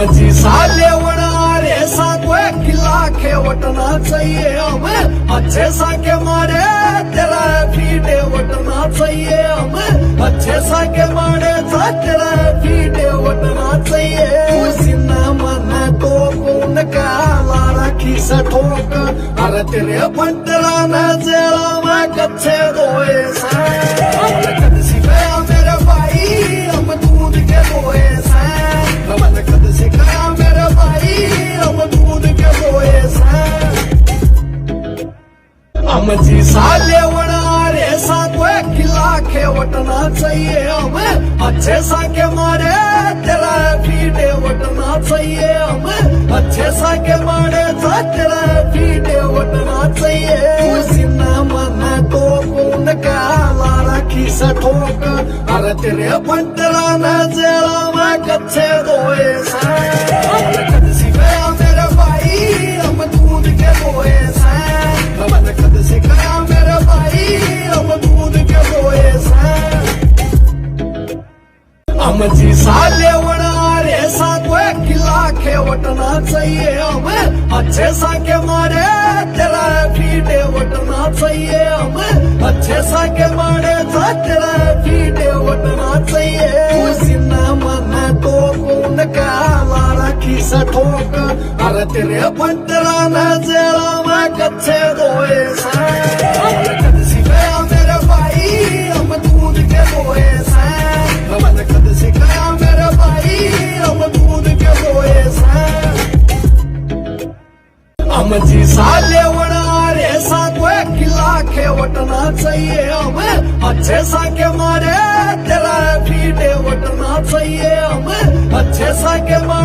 आमची साले वणारे सातवे किला खेवटना चाहिए हमें अच्छे साके मारे तेरा फीटे वटना चाहिए हमें अच्छे साके मारे तेरा फीटे वटना चाहिए सीना मन तो कौन का लारा खीसा ठोक अरे तेरे पंतरा न जरा मैं कच्चे दोए सा कद सिखाया मेरे भाई हम दूध के दोए सा कद सिखाया मेरे भाई हम दूध के दोए सा आमची साले वणारे सातवे किला खेवटना चाहिए हमें अच्छे साके मारे तेरा फीटे वटना चाहिए हमें अच्छे साके मारे तेरा फीटे वटना चाहिए सीना मन तो कौन का लारा खीसा ठोक अरे तेरे पंतरा न जरा मैं कच्चे दोए सा कद सिखाया मेरे भाई हम दूध के दोए सा कद सिखाया मेरे भाई हम दूध के दोए सा आमची साले वणारे सातवे किला खेवटना चाहिए हमें अच्छे साके मारे तेरा फीटे वटना चाहिए हमें अच्छे साके मारे तेरा फीटे वटना चाहिए सीना मन तो कौन का लारा खीसा ठोक अरे तेरे पंतरा न जरा मैं कच्चे दोए सा कद सिखाया मेरे भाई हम दूध के दोए सा कद सिखाया मेरे भाई हम दूध के दोए सा आमची साले वणारे सातवे किला खेवटना चाहिए हमें अच्छे साके मारे तेरा फीटे वटना चाहिए हमें अच्छे साके मारे